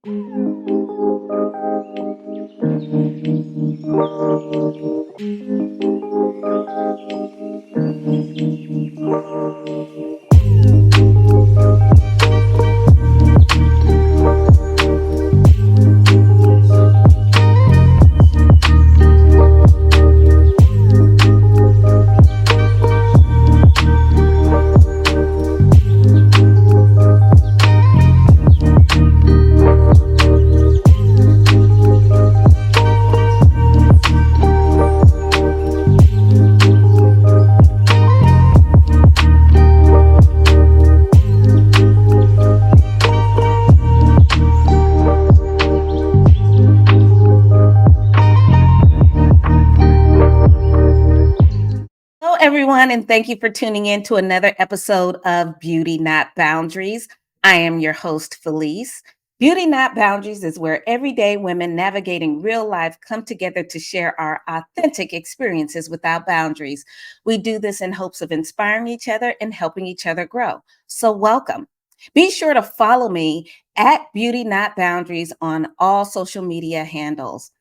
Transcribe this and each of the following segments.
Hello, everyone, and thank you for tuning in to another episode of Beauty Not Boundaries. I am your host, Felice. Beauty Not Boundaries is where everyday women navigating real life come together to share our authentic experiences without boundaries. We do this in hopes of inspiring each other and helping each other grow. So, welcome. Be sure to follow me at Beauty Not Boundaries on all social media handles.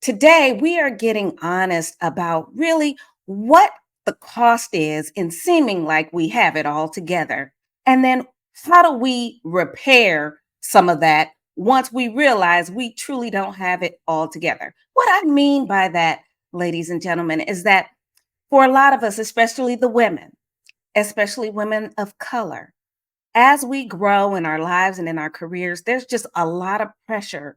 Today, we are getting honest about really what the cost is in seeming like we have it all together. And then how do we repair some of that once we realize we truly don't have it all together? What I mean by that, ladies and gentlemen, is that for a lot of us, especially women of color, as we grow in our lives and in our careers, there's just a lot of pressure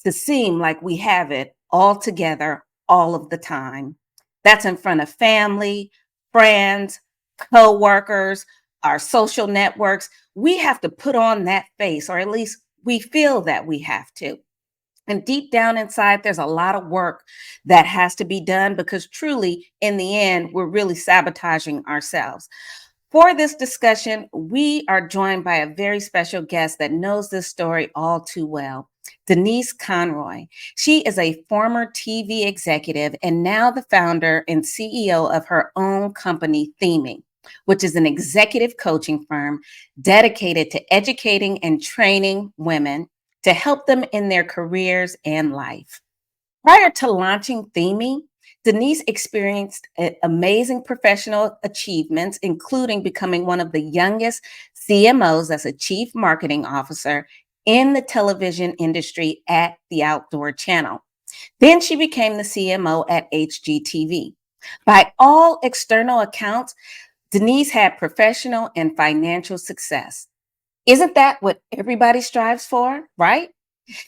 to seem like we have it all together all of the time. That's in front of family, friends, co-workers, our social networks. We have to put on that face, or at least we feel that we have to. And deep down inside, there's a lot of work that has to be done because truly, in the end, we're really sabotaging ourselves. For this discussion, we are joined by a very special guest that knows this story all too well. Denise Conroy. She is a former TV executive and now the founder and CEO of her own company, Theming, which is an executive coaching firm dedicated to educating and training women to help them in their careers and life. Prior to launching Theming, Denise experienced amazing professional achievements, including becoming one of the youngest CMOs as a chief marketing officer in the television industry at the Outdoor Channel. Then she became the CMO at HGTV. By all external accounts, Denise had professional and financial success. Isn't that what everybody strives for, right?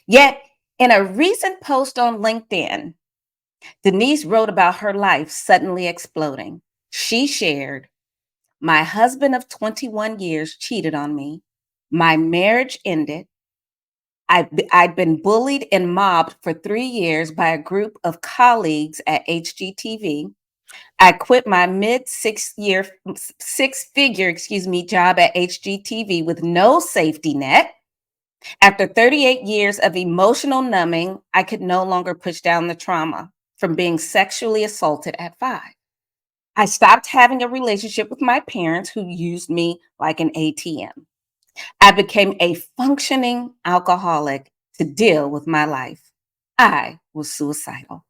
Yet, in a recent post on LinkedIn, Denise wrote about her life suddenly exploding. She shared, "My husband of 21 years cheated on me. My marriage ended. I'd been bullied and mobbed for 3 years by a group of colleagues at HGTV. I quit my mid six figure, job at HGTV with no safety net. After 38 years of emotional numbing, I could no longer push down the trauma from being sexually assaulted at 5. I stopped having a relationship with my parents who used me like an ATM. I became a functioning alcoholic to deal with my life. I was suicidal."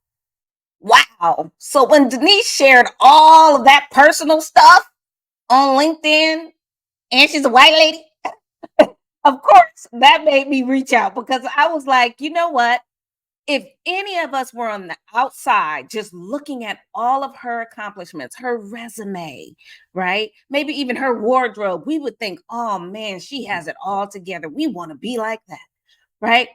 Wow. So when Denise shared all of that personal stuff on LinkedIn, and she's a white lady, of course, that made me reach out because I was like, you know what? If any of us were on the outside just looking at all of her accomplishments, her resume, right? Maybe even her wardrobe, we would think, oh man, she has it all together. We want to be like that, right?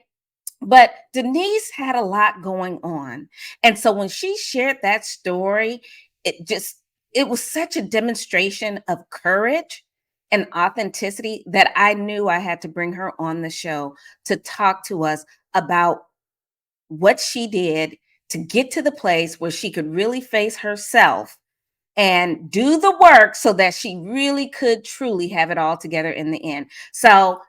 But Denise had a lot going on. And so when she shared that story, it just, it was such a demonstration of courage and authenticity that I knew I had to bring her on the show to talk to us about what she did to get to the place where she could really face herself and do the work so that she really could truly have it all together in the end. So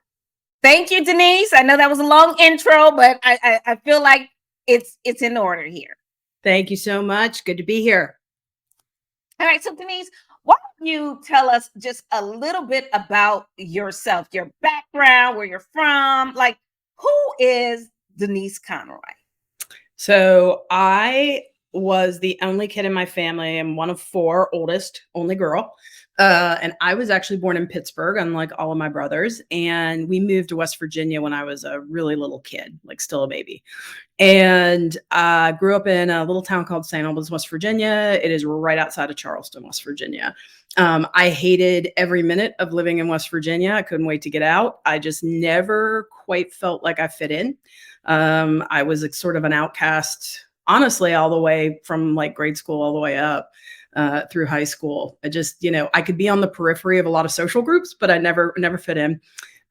thank you, Denise. I know that was a long intro, but I feel like it's in order here. Thank you so much. Good to be here. All right, so Denise, why don't you tell us just a little bit about yourself, your background, where you're from, like Who is Denise Conroy? So I was the only kid in my family. I'm one of four, oldest, only girl. And I was actually born in Pittsburgh, unlike all of my brothers. And we moved to West Virginia when I was a really little kid, like still a baby. And I grew up in a little town called St. Albans, West Virginia. It is right outside of Charleston, West Virginia. I hated every minute of living in West Virginia. I couldn't wait to get out. I just never quite felt like I fit in. I was sort of an outcast, honestly, all the way from like grade school all the way up through high school. I just, I could be on the periphery of a lot of social groups, but I never fit in.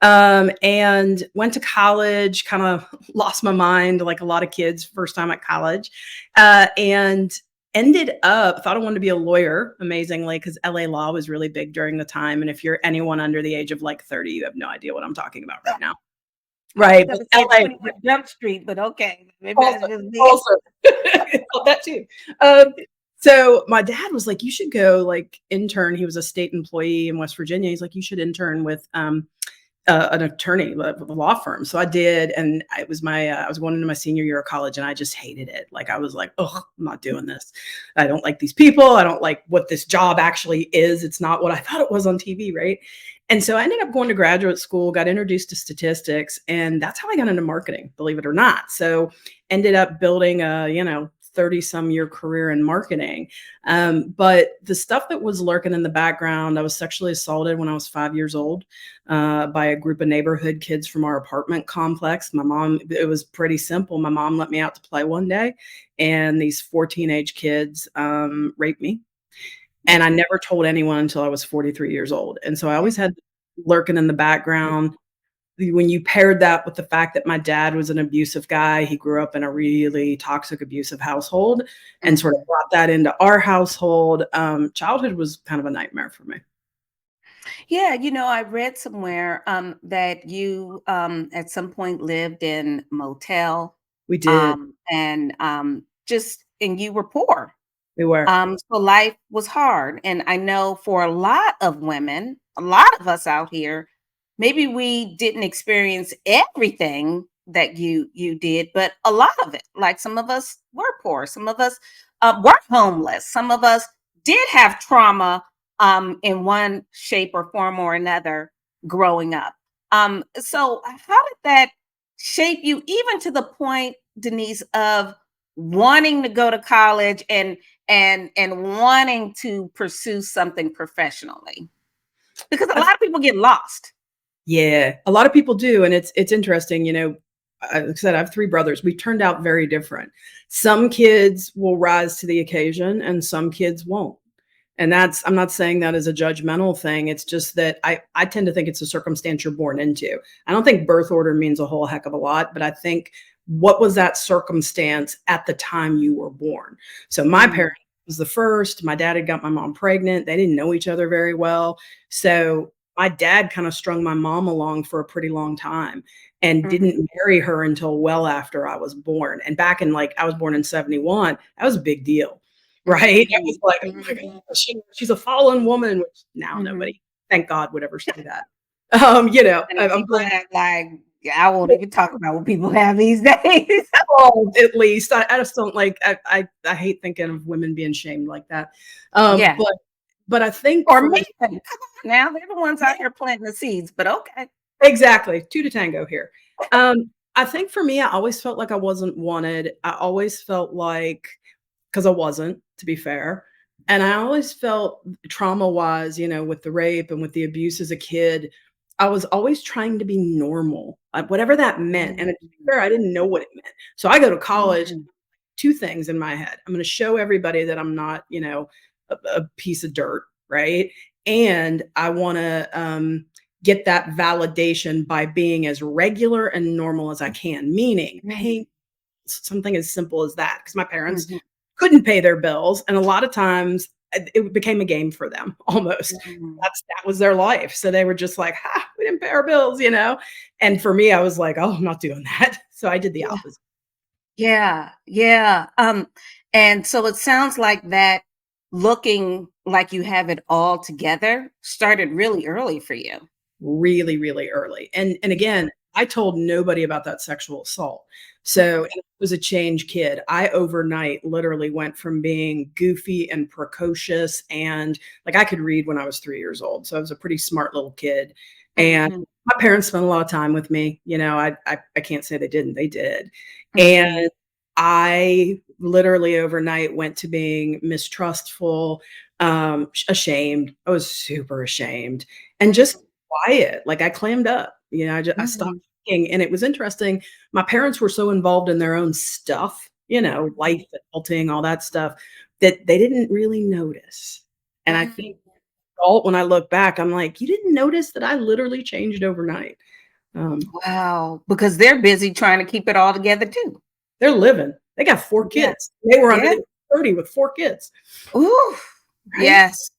And went to college, kind of lost my mind like a lot of kids first time at college, and ended up thought I wanted to be a lawyer, amazingly, because LA law was really big during the time. And if you're anyone under the age of like 30, you have no idea what I'm talking about right now. I was Right. going But to say LA 21 Jump Street, but okay. Maybe also, that's just me. also that too. So my dad was like, you should go like intern. He was a state employee in West Virginia. He's like, you should intern with an attorney with a law firm. So I did, and it was I was going into my senior year of college, and I just hated it. Like I was like, oh, I'm not doing this. I don't like these people. I don't like what this job actually is. It's not what I thought it was on TV, right? And so I ended up going to graduate school, got introduced to statistics, and that's how I got into marketing, believe it or not. So ended up building a, 30 some year career in marketing. But the stuff that was lurking in the background, I was sexually assaulted when I was 5 years old by a group of neighborhood kids from our apartment complex. My mom, it was pretty simple. My mom let me out to play one day, and these four teenage kids raped me. And I never told anyone until I was 43 years old. And so I always had lurking in the background. When you paired that with the fact that my dad was an abusive guy, he grew up in a really toxic, abusive household, and sort Mhm. of brought that into our household. Childhood was kind of a nightmare for me. Yeah, I read somewhere that you at some point lived in motel, We did. and and you were poor. We were. So life was hard. And I know for a lot of women, a lot of us out here, maybe we didn't experience everything that you did, but a lot of it. Like some of us were poor, some of us were homeless, some of us did have trauma in one shape or form or another growing up. So how did that shape you, even to the point, Denise, of wanting to go to college and wanting to pursue something professionally? Because a I lot of people get lost. Yeah, a lot of people do, and it's interesting, like I said, I have 3 brothers. We turned out very different. Some kids will rise to the occasion and some kids won't. And I'm not saying that as a judgmental thing. It's just that I tend to think it's a circumstance you're born into. I don't think birth order means a whole heck of a lot, but I think what was that circumstance at the time you were born? So my Mm, parent was the first. My dad had got my mom pregnant. They didn't know each other very well. So my dad kind of strung my mom along for a pretty long time and mhm, didn't marry her until well after I was born. And back in I was born in 71, that was a big deal. Right? It was mhm, like, "Oh my mhm, gosh, she's a fallen woman," which now mhm. nobody, thank God, would ever say that. And I'm people glad. have like, yeah, I won't even talk about what people have these days. Well, at least I just don't like I hate thinking of women being shamed like that. Um, Yeah. but but I think Or for men. me. Come on now. They're the ones out here planting the seeds, but okay. Exactly, 2 to tango here. I think for me, I always felt like I wasn't wanted. I always felt like, because I wasn't, to be fair. And I always felt trauma-wise, with the rape and with the abuse as a kid, I was always trying to be normal, whatever that meant. And Mhm, to be fair, I didn't know what it meant. So I go to college, mhm, 2 things in my head. I'm gonna show everybody that I'm not, a piece of dirt, right? And I wanna, get that validation by being as regular and normal as I can, meaning mhm, paying something as simple as that. Because my parents mhm, couldn't pay their bills, and a lot of times, it became a game for them almost. mhm. That was their life, so they were just like, "Ha, we didn't pay our bills," you know? And for me, I was like, "Oh, I'm not doing that." So I did the Yeah. opposite. Yeah, yeah. And so it sounds like that looking like you have it all together started really early for you. Really, really early. And again, I told nobody about that sexual assault. So, and I was a changed kid. I overnight literally went from being goofy and precocious and like I could read when I was 3 years old. So I was a pretty smart little kid. And Mhm, my parents spent a lot of time with me. You know, I can't say they didn't. They did. And mhm, I literally overnight went to being mistrustful, ashamed. I was super ashamed and just quiet. Like I clammed up. You know, I stopped mhm, talking. And it was interesting. My parents were so involved in their own stuff, you know, life, mhm, adulting, all that stuff, that they didn't really notice. And I think mhm. when I look back, I'm like, you didn't notice that I literally changed overnight. Um, Wow, because they're busy trying to keep it all together too. they're living. They got 4 Yeah, kids. They were under yeah. the 30 with 4 kids, Ooh, right? yes.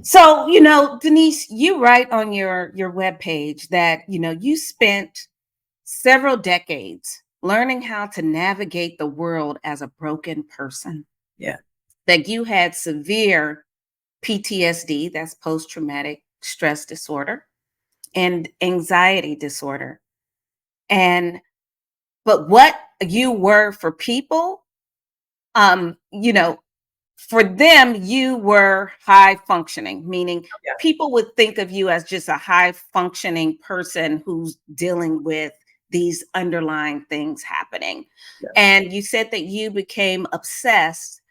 So, Denise, you write on your webpage that, you spent several decades learning how to navigate the world as a broken person. Yeah. That you had severe PTSD, that's post traumatic stress disorder, and anxiety disorder. And but what you were for people, um, you know, for them, you were high functioning, meaning Yeah. people would think of you as just a high functioning person who's dealing with these underlying things happening. Yes. And you said that you became obsessed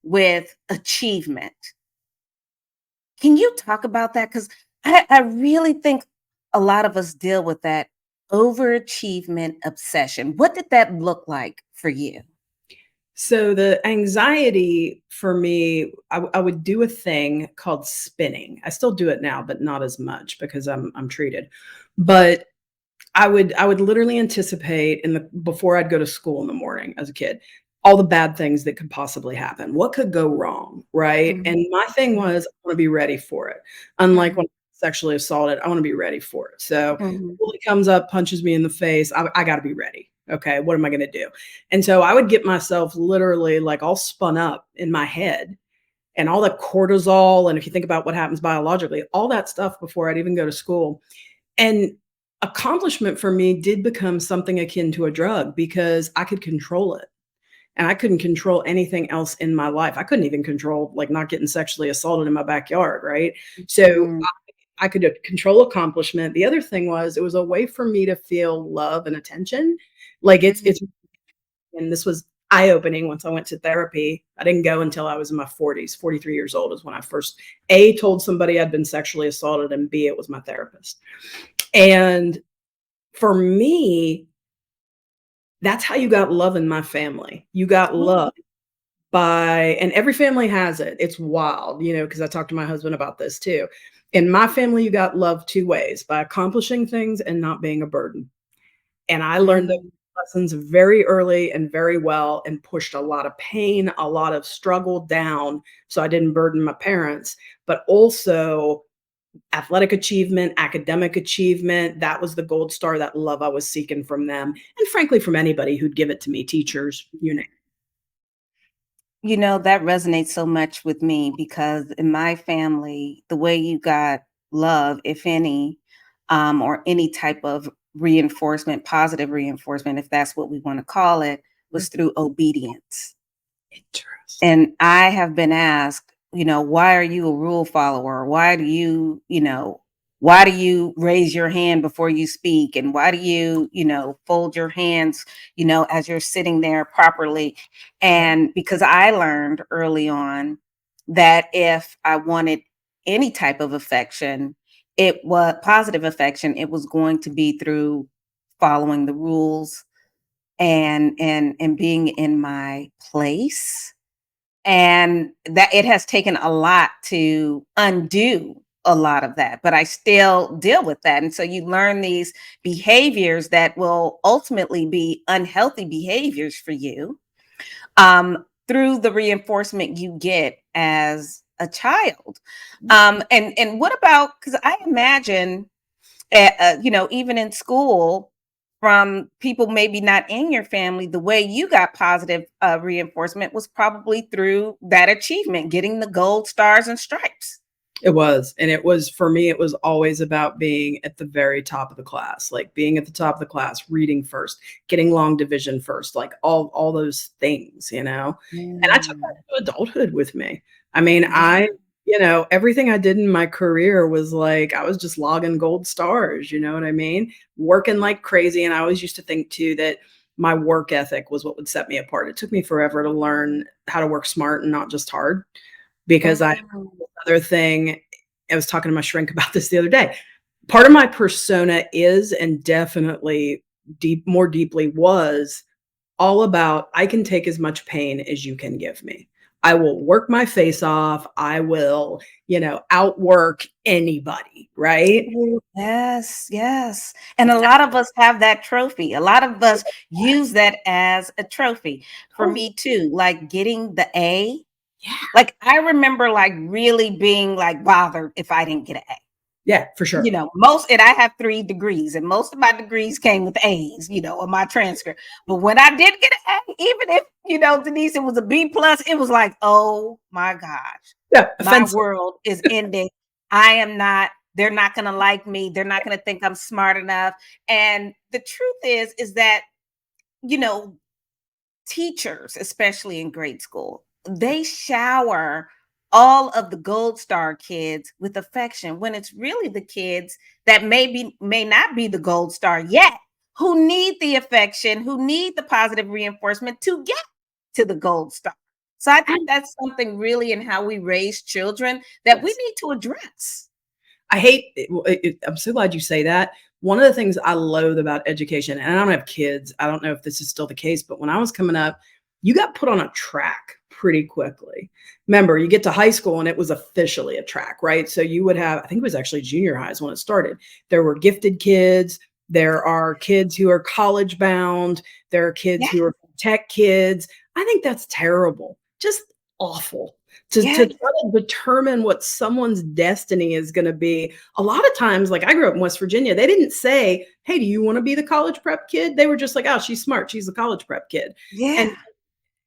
with achievement. Can you talk about that? Because I really think a lot of us deal with that overachievement obsession. What did that look like for you? So the anxiety for me, I would do a thing called spinning. I still do it now, but not as much because I'm treated. But I would literally anticipate in the before I'd go to school in the morning as a kid, all the bad things that could possibly happen. What could go wrong, right? Mhm, And my thing mhm, was I wanna be ready for it. Unlike mhm, when sexually assaulted, I wanna be ready for it. So, mhm, bully comes up, punches me in the face, I gotta be ready. Okay, what am I gonna do? And so I would get myself literally, like, all spun up in my head and all the cortisol, and if you think about what happens biologically, all that stuff before I'd even go to school. And accomplishment for me did become something akin to a drug because I could control it. And I couldn't control anything else in my life. I couldn't even control like not getting sexually assaulted in my backyard, right? So mhm, I could control accomplishment. The other thing was it was a way for me to feel love and attention. Like it's mhm. and this was eye-opening once I went to therapy. I didn't go until I was in my 40s. 43 years old is when I first A told somebody I'd been sexually assaulted and B it was my therapist. And for me, that's how you got love in my family. You got Oh, love by and every family has it. It's wild, you know, because I talked to my husband about this too. In my family, you got love 2 ways, by accomplishing things and not being a burden. And I learned those mhm. lessons very early and very well and pushed a lot of pain, a lot of struggle down so I didn't burden my parents, but also athletic achievement, academic achievement, that was the gold star, that love I was seeking from them, and frankly, from anybody who'd give it to me, teachers, you name That resonates so much with me because in my family, the way you got love, if any, or any type of reinforcement, positive reinforcement, if that's what we want to call it, it. was through obedience. Interesting. And I have been asked, why are you a rule follower? Why do you raise your hand before you speak? And why do you, fold your hands, as you're sitting there properly? Yeah. And because I learned early on that if I wanted any type of affection, it was positive affection, it was going to be through following the rules and being in my place, and that it has taken a lot to undo a lot of that, but I still deal with that. And so you learn these behaviors that will ultimately be unhealthy behaviors for you, through the reinforcement you get as a child. And what about, because I imagine, even in school, from people maybe not in your family, the way you got positive reinforcement was probably through that achievement, getting the gold stars and stripes. It was, and it was for me, it was always about being at the very top of the class, like being at the top of the class, reading first, getting long division first, like all those things, you know? And I took that Mm, into adulthood with me. I mean, yeah. everything I did in my career was like I was just logging gold stars, you know what I mean? Working like crazy, and I always used to think too that my work ethic was what would set me apart. It took me forever to learn how to work smart and not just hard because I Mm. other thing I was talking to my shrink about this the other day. Part of my persona is and definitely more deeply was all about I can take as much pain as you can give me. I will work my face off. I will, outwork anybody, right? Ooh, yes, yes. And a lot of us have that trophy. A lot of us use that as a trophy. For Totally. me too, like getting the A. Yeah. Like I remember like really being like bothered if I didn't get an A. Yeah, for sure. Most and I have 3 degrees, and most of my degrees came with A's, on my transcript. But when I did get an A, even if, Denise, it was a B plus, it was like, oh my gosh, Yeah, my offensive. world is ending. I am not, they're not gonna like me, they're not gonna think I'm smart enough. And the truth is that, you know, teachers, especially in grade school, they shower all of the gold star kids with affection when it's really the kids that may not be the gold star yet, who need the affection, who need the positive reinforcement to get to the gold star. So I think And that's something really in how we raise children that we yes. need to address. I hate it, I'm so glad you say that. One of the things I loathe about education, and I don't have kids, I don't know if this is still the case, but when I was coming up, you got put on a track pretty quickly. Remember, you get to high school and it was officially a track, right? So you would have, I think it was actually junior highs when it started. There were gifted kids, there are kids who are college bound, there are kids Yeah, who are tech kids. I think that's terrible. Just awful to yeah, try to determine what someone's destiny is going to be. A lot of times, like I grew up in West Virginia, they didn't say, hey, do you want to be the college prep kid? They were just like, oh, she's smart, she's a college prep kid. And yeah.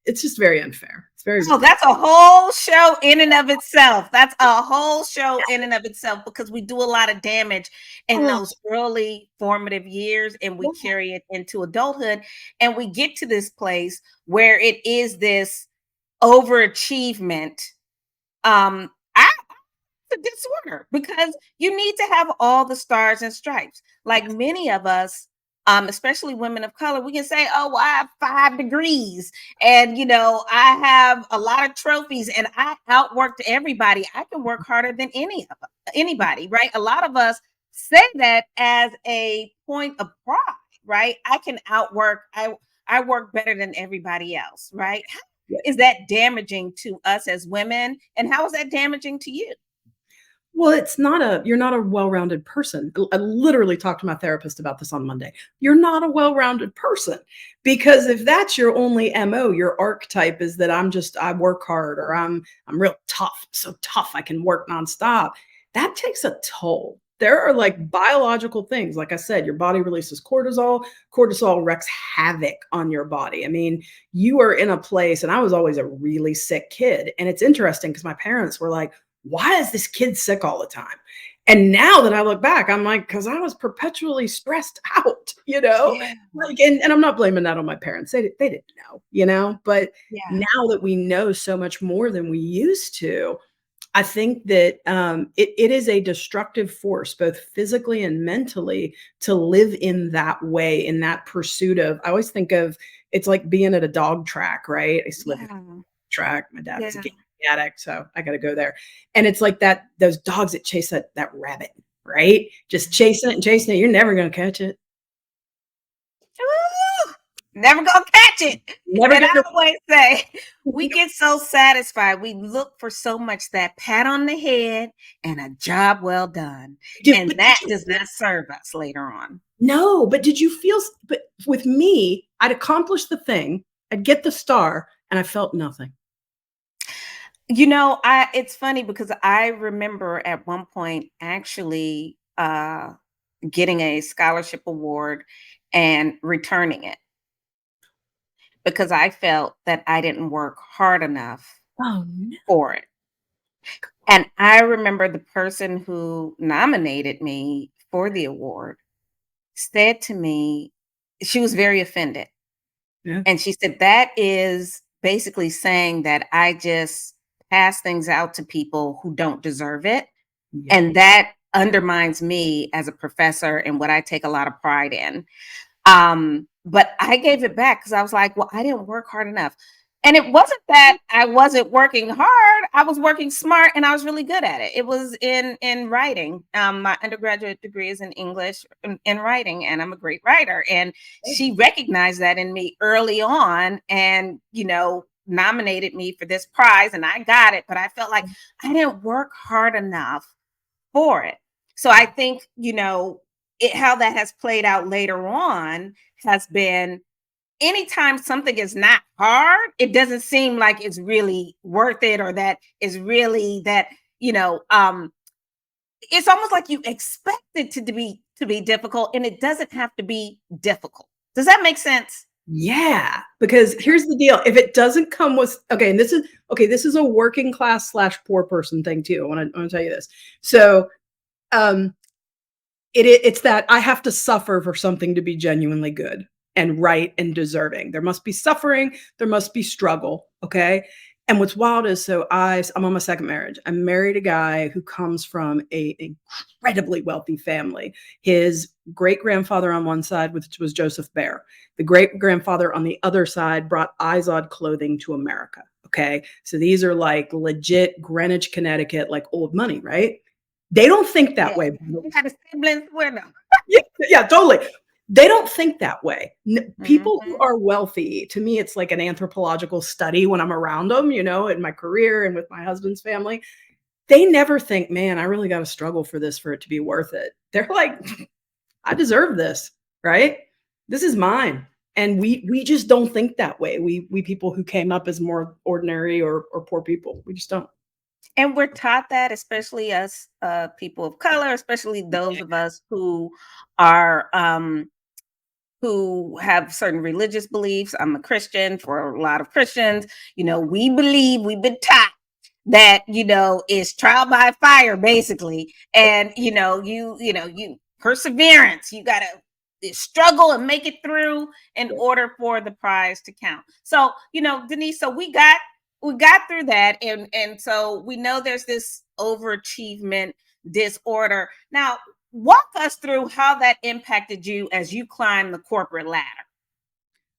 it's just very unfair. It's very Oh, that's a whole show in and of itself. That's a whole show in and of itself because we do a lot of damage in oh, those early formative years and we yeah. carry it into adulthood. And we get to this place where it is this overachievement. I a disorder because you need to have all the stars and stripes. Like Yes. many of us, especially women of color, we can say, "Oh, well, I have 5 degrees, and I have a lot of trophies, and I outworked everybody. I can work harder than anybody." Right? A lot of us say that as a point of pride. Right? I can outwork. I work better than everybody else. Right? How Yeah. is that damaging to us as women, and how is that damaging to you? Well, you're not a well-rounded person. I literally talked to my therapist about this on Monday. You're not a well-rounded person because if that's your only MO, your archetype is that I work hard or I'm real tough, so tough I can work nonstop. That takes a toll. There are like biological things. Like I said, your body releases cortisol. Cortisol wreaks havoc on your body. I mean, you are in a place, and I was always a really sick kid. And it's interesting because my parents were like, why is this kid sick all the time? And now that I look back, I'm like, because I was perpetually stressed out, Yeah, like, and I'm not blaming that on my parents. They didn't know, but yeah, now that we know so much more than we used to, I think that it is a destructive force, both physically and mentally, to live in that way, in that pursuit of. I always think of it's like being at a dog track, right? I used to live in yeah, track. My dad was a yeah, gambling addict, so I got to go there. And it's like that those dogs that chase that rabbit, right? Just chasing it and chasing it. You're never going to catch it. Woo! Never gonna catch it. Never And get I your always say, we get so satisfied. We look for so much that pat on the head and a job well done. dude, And but that does not serve us later on. no, but did you feel but with me, I'd accomplish the thing, I'd get the star and I felt nothing. I it's funny because I remember at one point actually getting a scholarship award and returning it because I felt that I didn't work hard enough Oh no. for it. And I remember the person who nominated me for the award said to me, she was very offended. Yeah. And she said, "That is basically saying that I just pass things out to people who don't deserve it. Yeah. And that undermines me as a professor and what I take a lot of pride in." But I gave it back because I was like, well, I didn't work hard enough. And it wasn't that I wasn't working hard. I was working smart and I was really good at it. It was in writing. My undergraduate degree is in English in writing, and I'm a great writer. And she recognized that in me early on and, nominated me for this prize and I got it, but I felt like I didn't work hard enough for it. So I think, how that has played out later on has been anytime something is not hard, it doesn't seem like it's really worth it or that is really that, you know, um, it's almost like you expect it to be difficult and it doesn't have to be difficult. Does that make sense? Yeah, because here's the deal, if it doesn't come with okay, and this is a working class slash poor person thing too. I wanna tell you this. So, um, it's that I have to suffer for something to be genuinely good and right and deserving. There must be suffering, there must be struggle, okay? And what's wild is I'm on my second marriage. I married a guy who comes from a incredibly wealthy family. His great-grandfather on one side, which was Joseph Bear. The great-grandfather on the other side brought Izod clothing to America, okay? So these are like legit Greenwich, Connecticut, like old money, right? They don't think that Yeah. way. You got a siblings with them. Yeah, yeah, totally. They don't think that way. People who Mhm. are wealthy, to me, it's like an anthropological study when I'm around them, in my career and with my husband's family. They never think, man, I really got to struggle for this for it to be worth it. They're like, I deserve this, right? This is mine. And we just don't think that way. We people who came up as more ordinary or poor people, we just don't. And we're taught that, especially us people of color, especially those of us are who have certain religious beliefs. I'm a Christian. For a lot of Christians, we've been taught that, is trial by fire, basically. And, you perseverance, you got to struggle and make it through in order for the prize to count. So, Denise, so we got through that. And so we know there's this overachievement disorder. Now, walk us through how that impacted you as you climb the corporate ladder.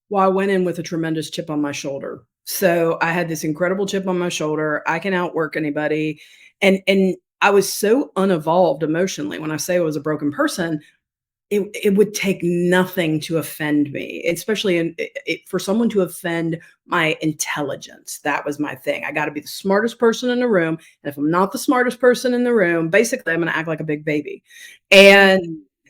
Well, I went in with a tremendous chip on my shoulder. So I had this incredible chip on my shoulder. I can outwork anybody. And I was so unevolved emotionally. When I say I was a broken person, it would take nothing to offend me, especially for someone to offend my intelligence. That was my thing. I got to be the smartest person in the room. And if I'm not the smartest person in the room, basically, I'm going to act like a big baby. And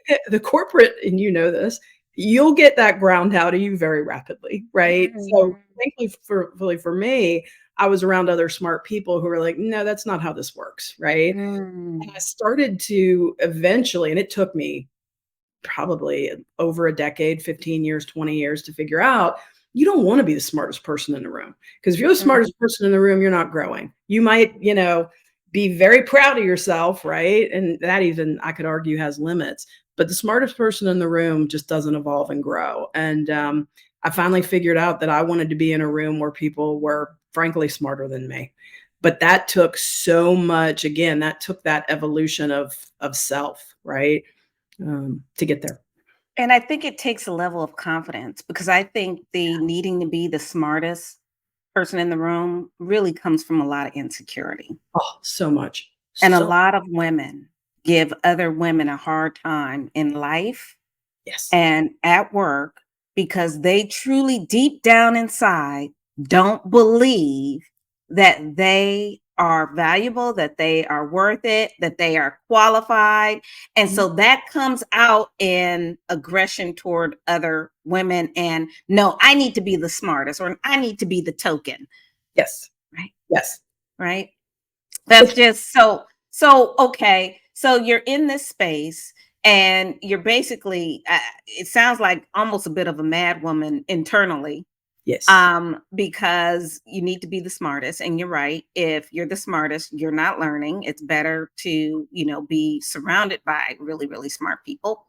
Mm, the corporate, and you know this, you'll get that ground out of you very rapidly, right? So mhm, thankfully for me, I was around other smart people who were like, no, that's not how this works, right? And I mm, started to eventually, and it took me probably over a decade, 15 years, 20 years to figure out you don't want to be the smartest person in the room. Because if you're the mhm. smartest person in the room, you're not growing. You might, be very proud of yourself, right? And that even I could argue has limits. But the smartest person in the room just doesn't evolve and grow. And I finally figured out that I wanted to be in a room where people were frankly smarter than me. But that took so much, again, that took that evolution of self, right? To get there. And I think it takes a level of confidence because I think the needing to be the smartest person in the room really comes from a lot of insecurity. Oh, so much. And a So lot of women give other women a hard time in life yes. and at work because they truly deep down inside don't believe that they are valuable, that they are worth it, that they are qualified. And Mhm. so that comes out in aggression toward other women. And no, I need to be the smartest or I need to be the token, Yes. right? Yes. Right. That's It's just so okay. So you're in this space and you're basically it sounds like almost a bit of a mad woman internally Yes. because you need to be the smartest. And you're right. If you're the smartest, you're not learning. It's better to, be surrounded by really, really smart people.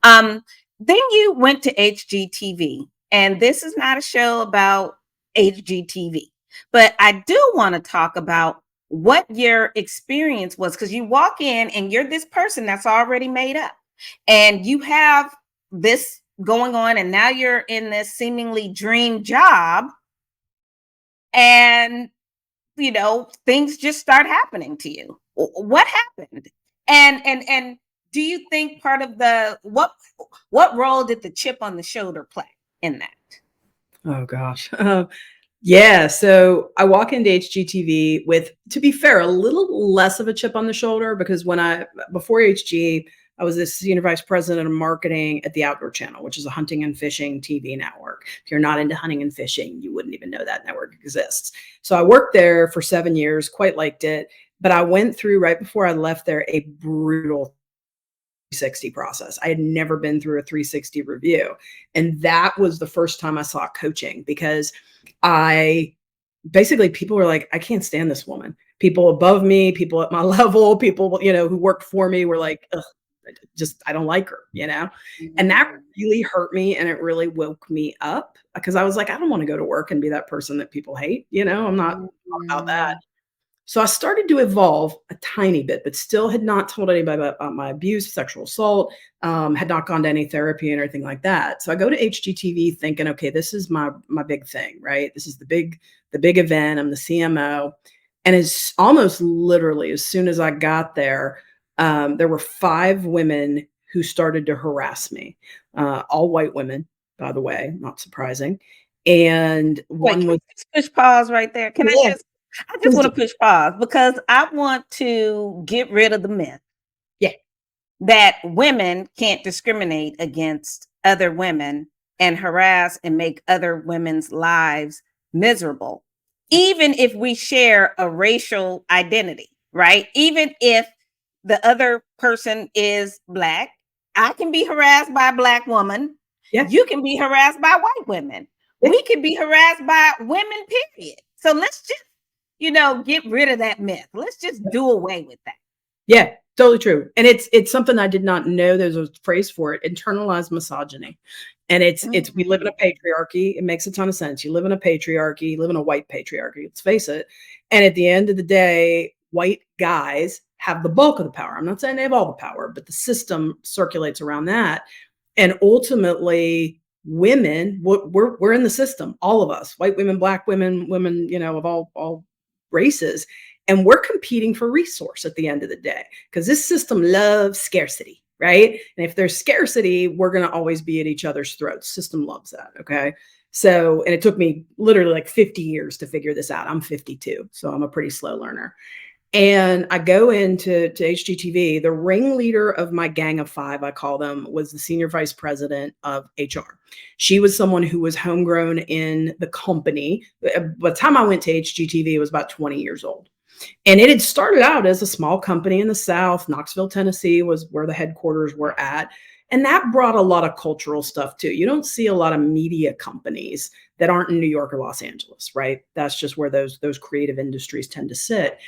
Um, then you went to HGTV, and this is not a show about HGTV, but I do want to talk about what your experience was, because you walk in and you're this person that's already made up, and you have this going on, and now you're in this seemingly dream job, and things just start happening to you. What happened? And do you think part of the what role did the chip on the shoulder play in that? Oh gosh. Yeah, so I walk into HGTV with, to be fair, a little less of a chip on the shoulder because before HG, I was the senior vice president of marketing at the Outdoor Channel, which is a hunting and fishing TV network. If you're not into hunting and fishing, you wouldn't even know that network exists. So I worked there for 7 years, quite liked it, but I went through right before I left there a brutal 360 process. I had never been through a 360 review. And that was the first time I saw coaching because I basically people were like, I can't stand this woman. People above me, people at my level, people, who worked for me were like, ugh, I don't like her. And that Mhm. really hurt me and it really woke me up because I was like, I don't want to go to work and be that person that people hate. I'm not about that. Mhm. So I started to evolve a tiny bit, but still had not told anybody about my abuse, sexual assault, had not gone to any therapy and anything like that. So I go to HGTV thinking, okay, this is my big thing, right? This is the big event. I'm the CMO. And as almost literally as soon as I got there were 5 women who started to harass me, all white women, by the way, not surprising. And Wait, one can was, we just push pause right there? yeah, I just please want do. to push pause because I want to get rid of the myth Yeah, that women can't discriminate against other women and harass and make other women's lives miserable, yeah, even if we share a racial identity, right? Even if the other person is Black, I can be harassed by a Black woman. yeah, You can be harassed by white women. yeah. We can be harassed by women, period. So let's just, get rid of that myth. Let's just do away with that. Yeah, totally true. And it's something I did not know there's a phrase for it, internalized misogyny. And it's we live in a Mm. patriarchy. It makes a ton of sense. You live in a patriarchy, you live in a white patriarchy, let's face it. And at the end of the day, white guys have the bulk of the power. I'm not saying they have all the power, but the system circulates around that. And ultimately, women, we're in the system, all of us, white women, black women, women, of all races, and we're competing for resource at the end of the day because this system loves scarcity, right? And if there's scarcity, we're going to always be at each other's throats. System loves that. Okay. So, and it took me literally like 50 years to figure this out. I'm 52, so I'm a pretty slow learner. And I go into HGTV. The ringleader of my gang of 5, I call them, was the senior vice president of HR. She was someone who was homegrown in the company. By the time I went to HGTV, it was about 20 years old. And it had started out as a small company in the South. Knoxville, Tennessee was where the headquarters were at. And that brought a lot of cultural stuff too. You don't see a lot of media companies that aren't in New York or Los Angeles, right? That's just where those creative industries tend to sit.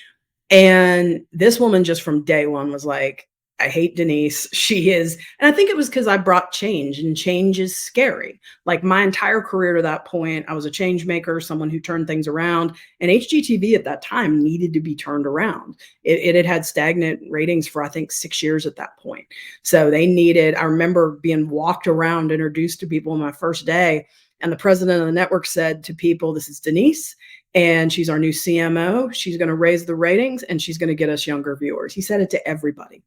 And this woman just from day one was like, I hate Denise. She is. And I think it was because I brought change, and change is scary. Like my entire career to that point, I was a change maker, someone who turned things around. And HGTV at that time needed to be turned around. It had had stagnant ratings for, I think, 6 years at that point. So they needed, I remember being walked around, introduced to people on my first day. And the president of the network said to people, this is Denise, and she's our new CMO. She's going to raise the ratings and she's going to get us younger viewers. He said it to everybody.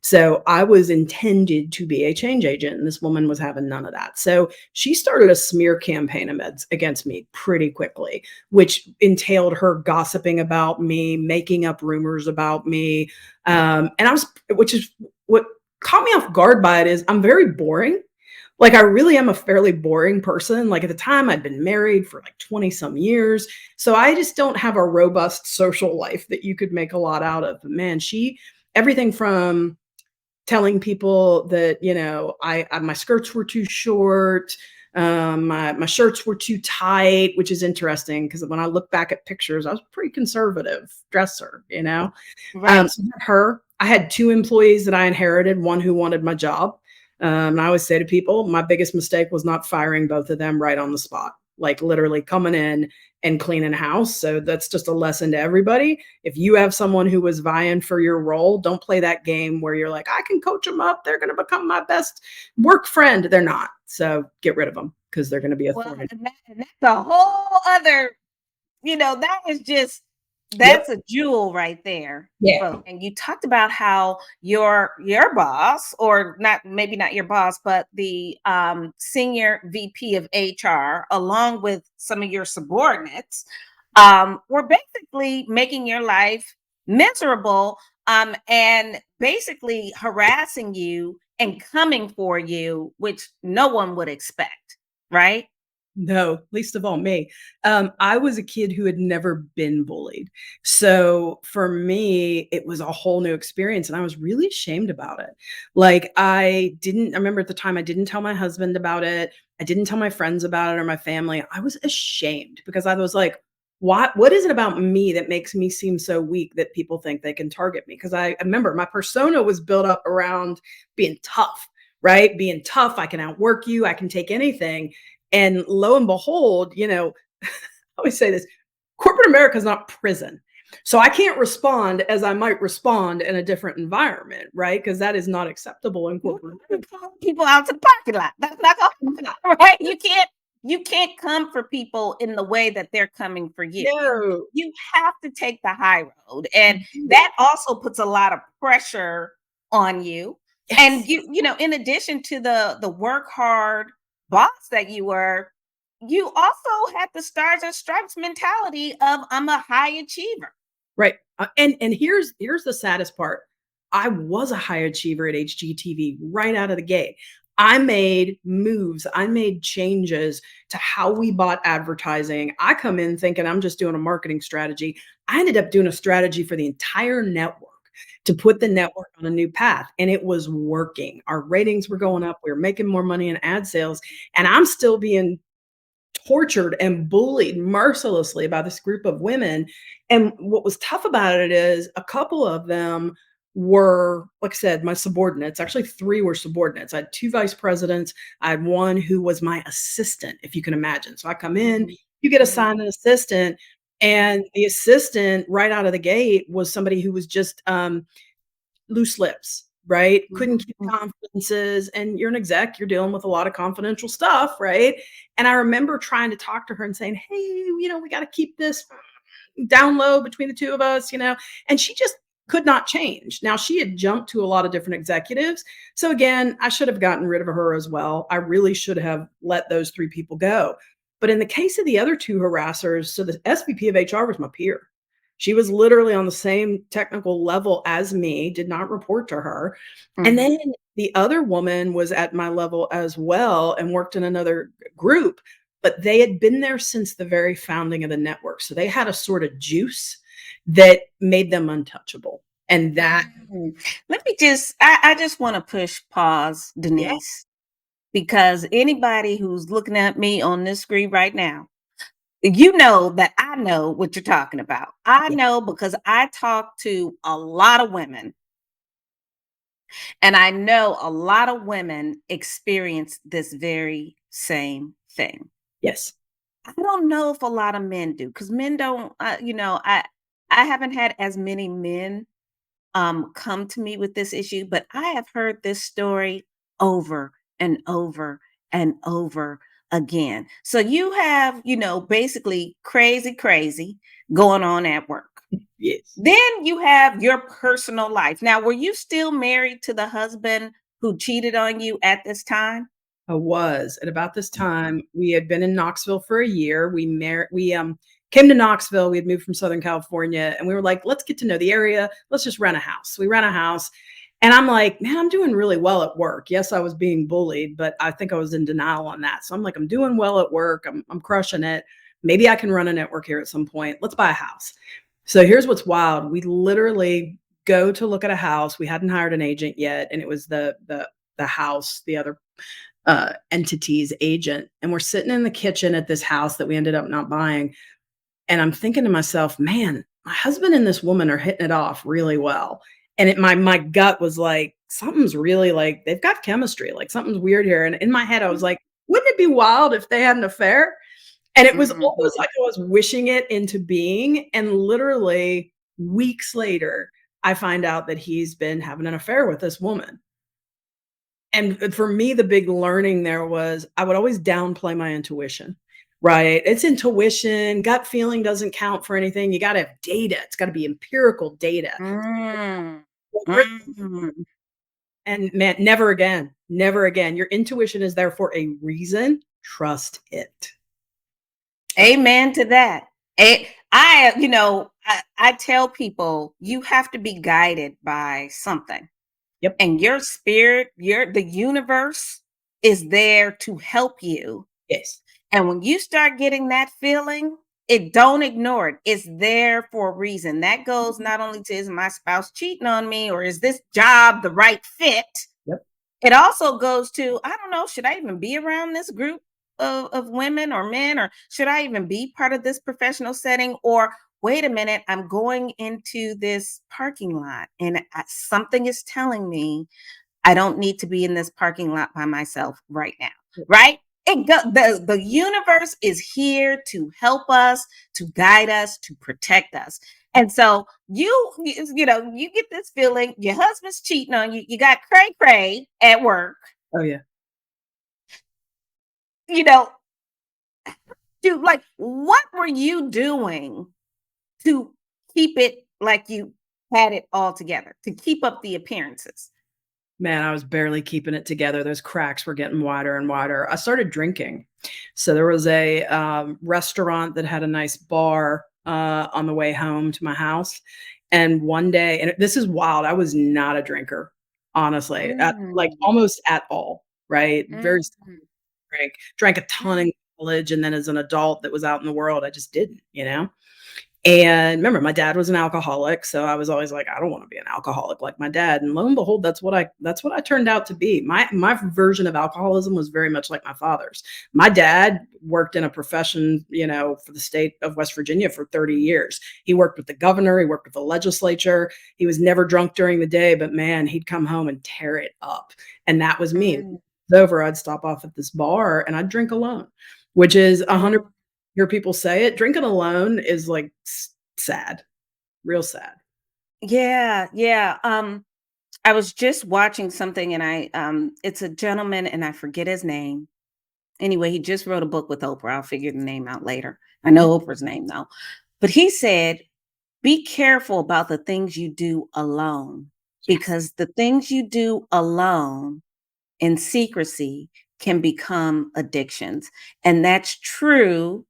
So I was intended to be a change agent, and this woman was having none of that. So she started a smear campaign against me pretty quickly, which entailed her gossiping about me, making up rumors about me. Which is what caught me off guard by it is I'm very boring. Like I really am a fairly boring person. Like at the time I'd been married for like 20 some years. So I just don't have a robust social life that you could make a lot out of. But man, everything from telling people that, I my skirts were too short, My shirts were too tight, which is interesting because when I look back at pictures, I was a pretty conservative dresser, you know? Right. So I had her. I had 2 employees that I inherited, one who wanted my job. And I always say to people, my biggest mistake was not firing both of them right on the spot, like literally coming in and cleaning house. So that's just a lesson to everybody. If you have someone who was vying for your role, don't play that game where you're like, I can coach them up. They're going to become my best work friend. They're not. So get rid of them because they're going to be a Well, thorn. and that's a whole other, that is just Yep. that's a jewel right there, Yeah. folks. And you talked about how your boss, or not, maybe not your boss, but the senior VP of HR, along with some of your subordinates, were basically making your life miserable, and basically harassing you and coming for you, which no one would expect, right? No, least of all me. I was a kid who had never been bullied. So for me, it was a whole new experience and I was really ashamed about it. Like I remember at the time I didn't tell my husband about it. I didn't tell my friends about it or my family. I was ashamed because I was like, what is it about me that makes me seem so weak that people think they can target me? Because I remember my persona was built up around being tough, right? Being tough, I can outwork you, I can take anything. And lo and behold, I always say this, corporate America is not prison. So I can't respond as I might respond in a different environment, right? Because that is not acceptable in You corporate can't call people out to the parking lot. That's not gonna happen, right? You can't come for people in the way that they're coming for you. No. You have to take the high road, and Mhm. that also puts a lot of pressure on you. And Yes. in addition to the work hard boss that you were, you also had the stars and stripes mentality of I'm a high achiever. Right. And here's the saddest part. I was a high achiever at HGTV right out of the gate. I made moves. I made changes to how we bought advertising. I come in thinking I'm just doing a marketing strategy. I ended up doing a strategy for the entire network to put the network on a new path, and it was working. Our ratings were going up. We were making more money in ad sales, and I'm still being tortured and bullied mercilessly by this group of women. And what was tough about it is a couple of them were, like I said, my subordinates. Actually, 3 were subordinates. I had 2 vice presidents. I had one who was my assistant, if you can imagine. So I come in, Mhm, you get mhm, assigned an assistant, and the assistant right out of the gate was somebody who was just loose lips, right? mhm, Couldn't keep mhm. confidences, and you're an exec, you're dealing with a lot of confidential stuff, right? And I remember trying to talk to her and saying, "Hey, we got to keep this down low between the 2 of us, and she just could not change. Now she had jumped to a lot of different executives. So again, I should have gotten rid of her as well. I really should have let those 3 people go. But in the case of the other 2 harassers, so the SVP of HR was my peer. She was literally on the same technical level as me, did not report to her. And Mhm. then the other woman was at my level as well and worked in another group, but they had been there since the very founding of the network. So they had a sort of juice that made them untouchable. And that Mm. Let me I just want to push pause, yeah, Denise, because anybody who's looking at me on this screen right now, you know that I know what you're talking about. I yeah, know because I talk to a lot of women, and I know a lot of women experience this very same thing. yes. I don't know if a lot of men do, because men don't, I haven't had as many men come to me with this issue, but I have heard this story over and over and over again. So you have, basically crazy, crazy going on at work. Yes. Then you have your personal life. Now, were you still married to the husband who cheated on you at this time? I was. At about this time, we had been in Knoxville for a year. We came to Knoxville. We had moved from Southern California and we were like, let's get to know the area. Let's just rent a house. We rent a house. And I'm like, man, I'm doing really well at work. Yes, I was being bullied, but I think I was in denial on that. So I'm like, I'm doing well at work. I'm crushing it. Maybe I can run a network here at some point. Let's buy a house. So here's what's wild. We literally go to look at a house. We hadn't hired an agent yet, and it was the house, the other entity's agent, and we're sitting in the kitchen at this house that we ended up not buying, and I'm thinking to myself, "Man, my husband and this woman are hitting it off really well." And my gut was like, "Something's really like they've got chemistry, like something's weird here." And in my head, I was like, "Wouldn't it be wild if they had an affair?" And it was almost Mhm. like I was wishing it into being, and literally weeks later, I find out that he's been having an affair with this woman. And for me, the big learning there was I would always downplay my intuition, right? It's intuition, gut feeling doesn't count for anything. You gotta have data. It's gotta be empirical data. Mm. Well, Mm. and man, never again, never again. Your intuition is there for a reason. Trust it. Trust. Amen to that. I tell people you have to be guided by something. Yep. And your spirit, the universe is there to help you. Yes. And when you start getting that feeling, it don't ignore it. It's there for a reason. That goes not only to is my spouse cheating on me or is this job the right fit? Yep. It also goes to, I don't know, should I even be around this group of women or men, or should I even be part of this professional setting? Or wait a minute, I'm going into this parking lot and something is telling me I don't need to be in this parking lot by myself right now, Yep. right? The universe is here to help us, to guide us, to protect us. And so you get this feeling your husband's cheating on you. You got cray cray at work. Oh, yeah. You know, dude, like what were you doing to keep it like you had it all together, to keep up the appearances? Man, I was barely keeping it together. Those cracks were getting wider and wider. I started drinking. So there was a restaurant that had a nice bar on the way home to my house. And one day, and this is wild, I was not a drinker, honestly, like Mm, almost at all, right? Very mm, drank a ton in college. And then as an adult that was out in the world, I just didn't, you know? And remember, my dad was an alcoholic, so I was always like, "I don't wanna be an alcoholic like my dad," and lo and behold, that's what I turned out to be. My version of alcoholism was very much like my father's. My dad worked in a profession, for the state of West Virginia for 30 years. He worked with the governor, he worked with the legislature. He was never drunk during the day, but man, he'd come home and tear it up, and that was me. When it mm, was over, I'd stop off at this bar and I'd drink alone, which is 100 mm. hear people say it, drinking alone is, like, sad, real sad. Yeah, yeah. I was just watching something and it's a gentleman and I forget his name. Anyway, he just wrote a book with Oprah. I'll figure the name out later. I know Oprah's name though. But he said, be careful about the things you do alone Yes. because the things you do alone in secrecy can become addictions. And that's true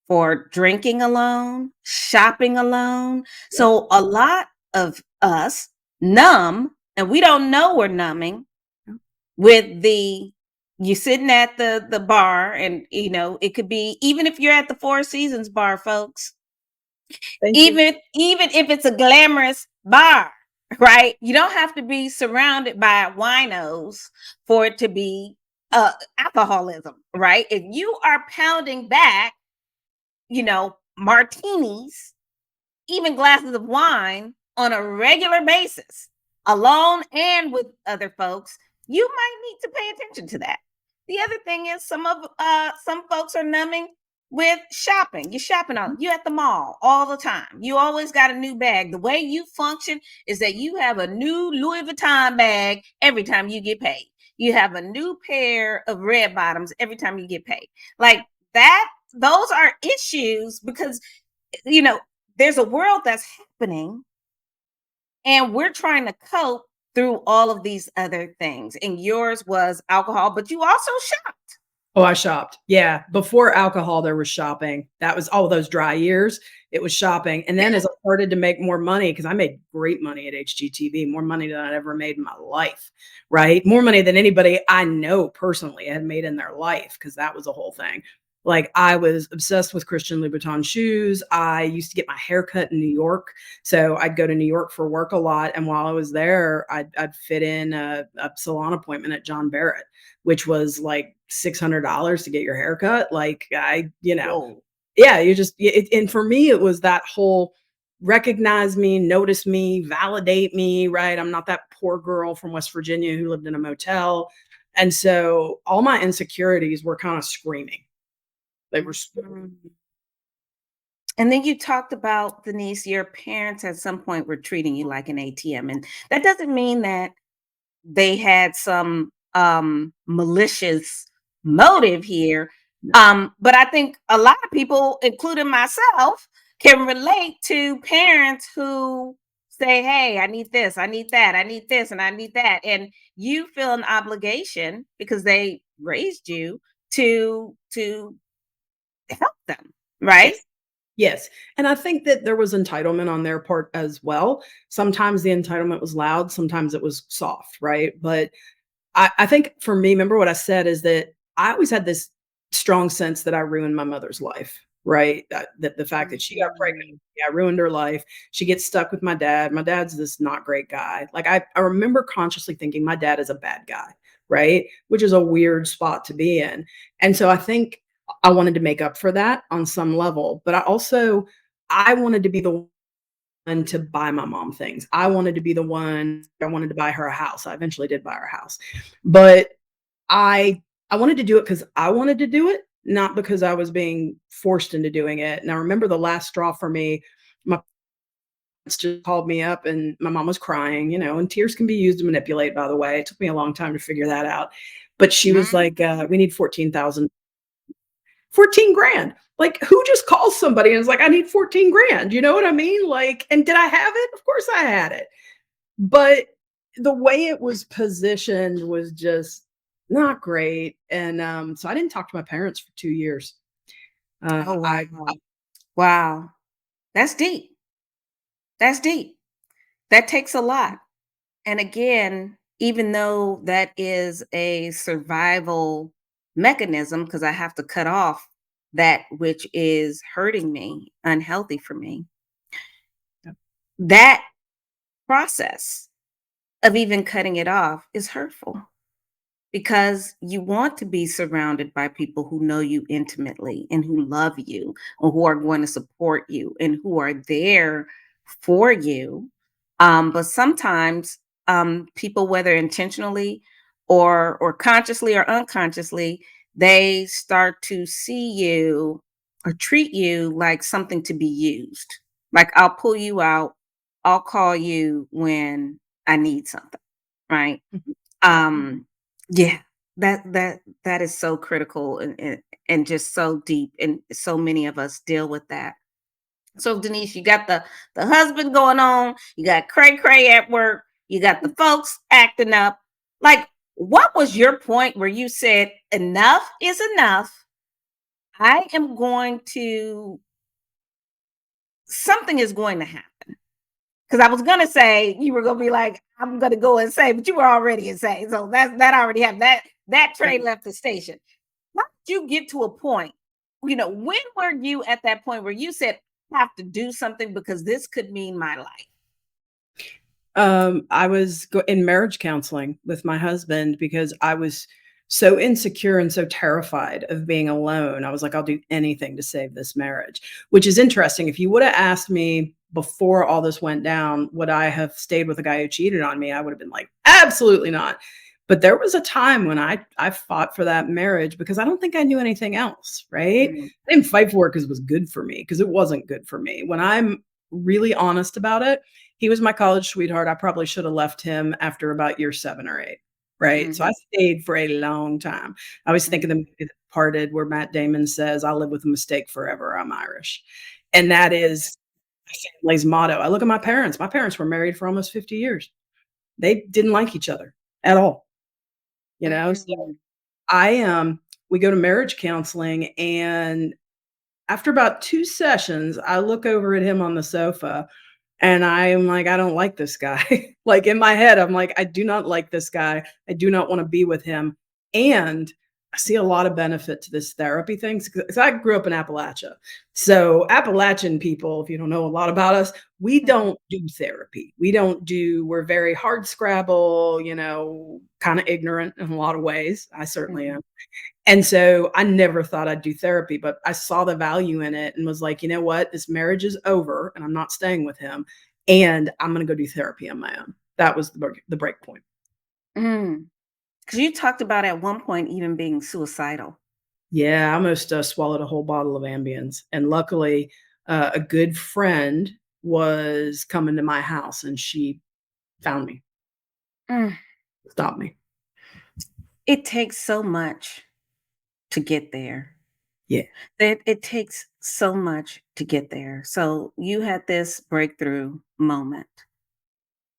for drinking alone, shopping alone. Yep, So a lot of us numb, and we don't know we're numbing yep. with the you sitting at the bar, and it could be even if you're at the Four Seasons bar, folks. Thank you. Even if it's a glamorous bar, right? You don't have to be surrounded by winos for it to be alcoholism, right? If you are pounding back martinis, even glasses of wine on a regular basis, alone and with other folks, you might need to pay attention to that. The other thing is some folks are numbing with shopping. You're shopping on you at the mall all the time. You always got a new bag. The way you function is that you have a new Louis Vuitton bag every time you get paid. You have a new pair of red bottoms every time you get paid. Like that, those are issues because you know there's a world that's happening and we're trying to cope through all of these other things. And yours was alcohol, but you also shopped. Oh, I shopped. Yeah, before alcohol, there was shopping. That was all those dry years, it was shopping, and then as I started to make more money, because I made great money at HGTV, more money than I'd ever made in my life, right? More money than anybody I know personally had made in their life, because that was the whole thing. Like, I was obsessed with Christian Louboutin shoes. I used to get my hair cut in New York, so I'd go to New York for work a lot, and while I was there, I'd fit in a salon appointment at John Barrett, which was, like, $600 to get your hair cut. Like, Whoa. yeah, you just and for me, it was that whole recognize me, notice me, validate me, right? I'm not that poor girl from West Virginia who lived in a motel, and so all my insecurities were kinda screaming. They were Mhm. And then you talked about, Denise, your parents at some point were treating you like an ATM. And that doesn't mean that they had some malicious motive here. no. But I think a lot of people, including myself, can relate to parents who say, hey, I need this, I need that, I need this, and I need that. And you feel an obligation because they raised you to help them, right? Yes. Yes, and I think that there was entitlement on their part as well. Sometimes the entitlement was loud, sometimes it was soft, right? But I think for me, remember what I said is that I always had this strong sense that I ruined my mother's life, right? That the fact that she got pregnant, Mhm. yeah, I ruined her life. She gets stuck with my dad. My dad's this not great guy. Like I remember consciously thinking my dad is a bad guy, right? Which is a weird spot to be in. And so I think I wanted to make up for that on some level, but I wanted to be the one to buy my mom things. I wanted to be the one I wanted to buy her a house. I eventually did buy her a house. But I wanted to do it because I wanted to do it, not because I was being forced into doing it. And I remember the last straw for me, my parents just called me up and my mom was crying, and tears can be used to manipulate, by the way. It took me a long time to figure that out. But she was Mhm. like, we need 14,000, 14 grand. Like, who just calls somebody and is like, I need 14 grand? You know what I mean? Like, and did I have it? Of course I had it. But the way it was positioned was just not great, and, so I didn't talk to my parents for 2 years. Oh, I wow. Wow. That's deep. That's deep. That takes a lot. And again, even though that is a survival mechanism, because I have to cut off that which is hurting me, unhealthy for me, that process of even cutting it off is hurtful because you want to be surrounded by people who know you intimately and who love you or who are going to support you and who are there for you. But sometimes people, whether intentionally or consciously or unconsciously, they start to see you or treat you like something to be used. Like, I'll pull you out, I'll call you when I need something, right? Mhm, mhm. Um, yeah, that is so critical and just so deep, and so many of us deal with that. So Denise, you got the husband going on, you got cray cray at work, you got the folks acting up. Like, what was your point where you said enough is enough? I am going to something is going to happen. Because I was gonna say you were gonna be like, I'm gonna go insane, but you were already insane. So that already happened. That train Right. left the station. How did you get to a point? When were you at that point where you said, I have to do something because this could mean my life? I was in marriage counseling with my husband because I was so insecure and so terrified of being alone. I was like, I'll do anything to save this marriage, which is interesting. If you would have asked me before all this went down, would I have stayed with a guy who cheated on me? I would have been like, absolutely not. But there was a time when I fought for that marriage because I don't think I knew anything else, right? Mm, I didn't fight for it because it was good for me, because it wasn't good for me. When I'm really honest about it, he was my college sweetheart. I probably should have left him after about year 7 or 8, right? So I mhm, stayed for a long time. I was thinking the mhm, movie The Departed where Matt Damon says, "I'll live with a mistake forever. I'm Irish." And that is my family's motto. I look at my parents. My parents were married for almost 50 years. They didn't like each other at all, So mhm, I, we go to marriage counseling, and after about 2 sessions, I look over at him on the sofa and I am like, "I don't like this guy." Like, in my head, I'm like, "I do not like this guy. I do not wanna be with him." And I see a lot of benefit to this therapy thing because I grew up in Appalachia. So Appalachian people, if you don't know a lot about us, we don't do therapy. We're very hard scrabble, kind of ignorant in a lot of ways. I certainly Mhm. am. And so I never thought I'd do therapy, but I saw the value in it and was like, you know what? This marriage is over and I'm not staying with him. And I'm going to go do therapy on my own. That was the break point. Mm. 'Cause you talked about at one point even being suicidal. Yeah, I almost, swallowed a whole bottle of Ambiens, and luckily, a good friend was coming to my house, and she found me, Mm. stopped me. It takes so much to get there. Yeah. It takes so much to get there. So you had this breakthrough moment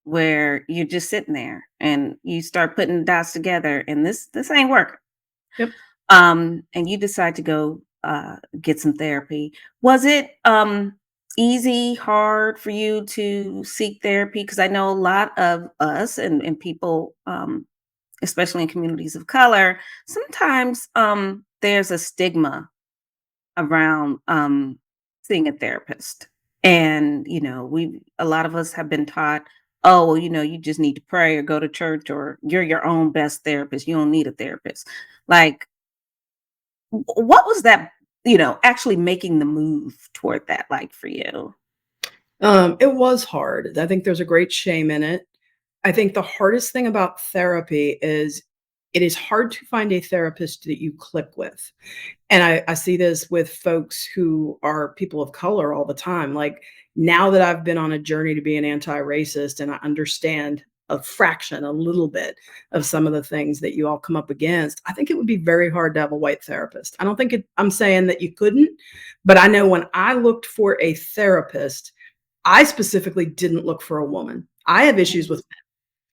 where you're just sitting there and you start putting the dots together and this ain't working. Yep. And you decide to go get some therapy. Was it easy, hard for you to seek therapy? Because I know a lot of us and people especially in communities of color, sometimes there's a stigma around seeing a therapist. And, we a lot of us have been taught, oh, well, you just need to pray or go to church or you're your own best therapist. You don't need a therapist. Like, what was that, actually making the move toward that like for you? It was hard. I think there's a great shame in it. I think the hardest thing about therapy is it is hard to find a therapist that you click with. And I see this with folks who are people of color all the time. Like, now that I've been on a journey to be an anti-racist and I understand a little bit of some of the things that you all come up against, I think it would be very hard to have a white therapist. I don't think I'm saying that you couldn't, but I know when I looked for a therapist, I specifically didn't look for a woman. I have issues with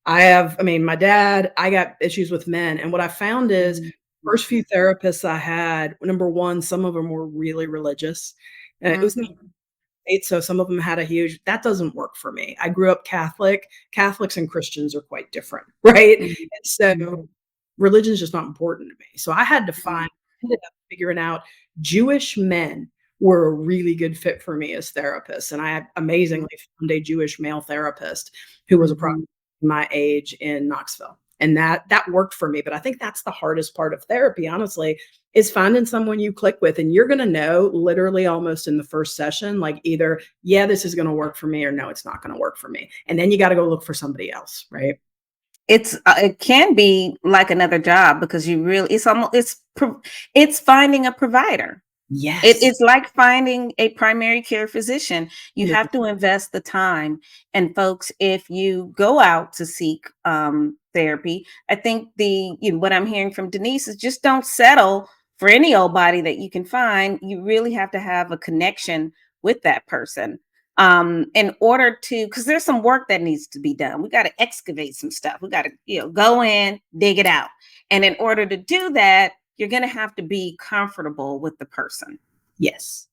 my dad, I got issues with men, and what I found is Mhm. first few therapists I had, number 1, some of them were really religious. It was the Mhm. States, so some of them had a huge that doesn't work for me. I grew up Catholic. Catholics and Christians are quite different, right? And Mhm. so religion's just not important to me. So I had to Mhm. ended up figuring out Jewish men were a really good fit for me as therapists, and I amazingly found a Jewish male therapist who was approximately Mhm. my age in Knoxville, and that worked for me. But I think that's the hardest part of therapy, honestly, is finding someone you click with, and you're gonna know literally almost in the first session, like, either, "Yeah, this is gonna work for me," or, "No, it's not gonna work for me," and then you gotta go look for somebody else, right? It can be like another job because you really it's finding a provider. Yes. It's like finding a primary care physician. You have 100%. to invest the time. And folks, if you go out to seek therapy, I think what I'm hearing from Denise is just don't settle for any old body that you can find. You really have to have a connection with that person in order to, because there's some work that needs to be done. We got to excavate some stuff. We got to go in, dig it out. And in order to do that, you're going to have to be comfortable with the person. Yes.